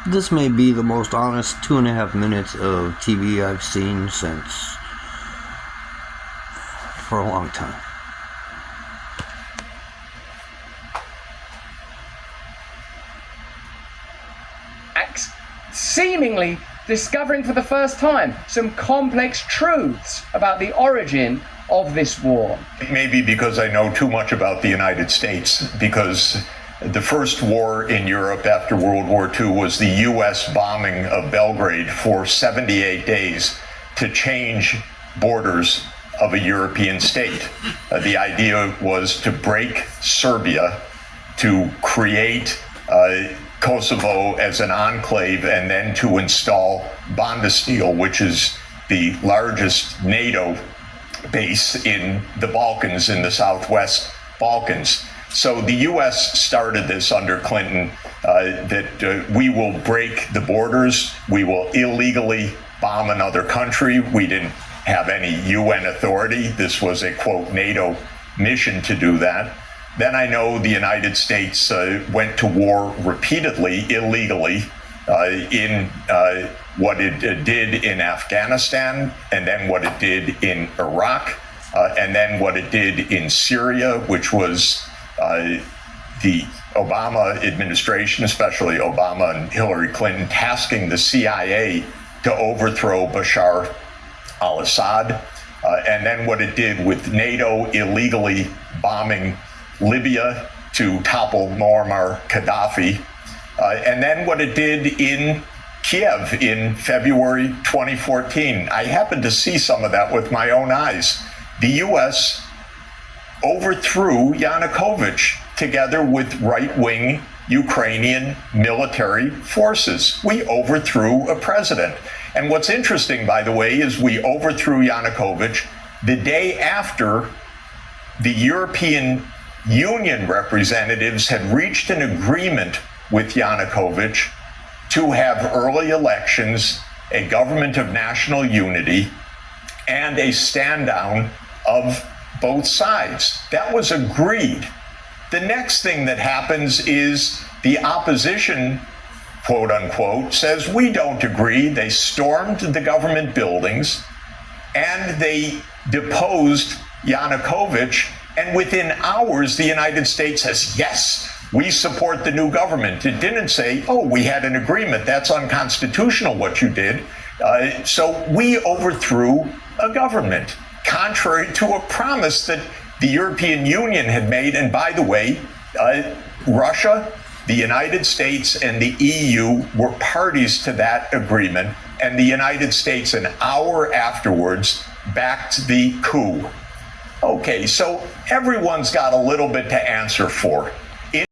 This may be the most honest 2.5 minutes of TV I've seen for a long time. Seemingly discovering for the first time some complex truths about the origin of this war. Maybe because I know too much about the United States, because the first war in Europe after World War II was the U.S. bombing of Belgrade for 78 days to change borders of a European state. The idea was to break Serbia, to create Kosovo as an enclave, and then to install Bondesteel, which is the largest NATO base in the Balkans, in the Southwest Balkans. So the U.S. started this under Clinton, that we will break the borders, we will illegally bomb another country. We didn't have any UN authority. This was a, quote, NATO mission to do that. Then I know the United States went to war repeatedly, illegally, in what it did in Afghanistan, and then what it did in Iraq, and then what it did in Syria, which was the Obama administration, especially Obama and Hillary Clinton, tasking the CIA to overthrow Bashar al-Assad, and then what it did with NATO illegally bombing Libya to topple Muammar Gaddafi, and then what it did in Kiev in February 2014. I happened to see some of that with my own eyes. The U.S. overthrew Yanukovych together with right-wing Ukrainian military forces. We overthrew a president. And what's interesting, by the way, is we overthrew Yanukovych the day after the European Union representatives had reached an agreement with Yanukovych to have early elections, a government of national unity, and a stand down of both sides. That was agreed. The next thing that happens is the opposition, quote unquote, says we don't agree. They stormed the government buildings and they deposed Yanukovych. And within hours, the United States says, yes, we support the new government. It didn't say, oh, we had an agreement. That's unconstitutional what you did. So we overthrew a government, contrary to a promise that the European Union had made. And by the way, Russia, the United States, and the EU were parties to that agreement. And the United States, an hour afterwards, backed the coup. Okay, so everyone's got a little bit to answer for.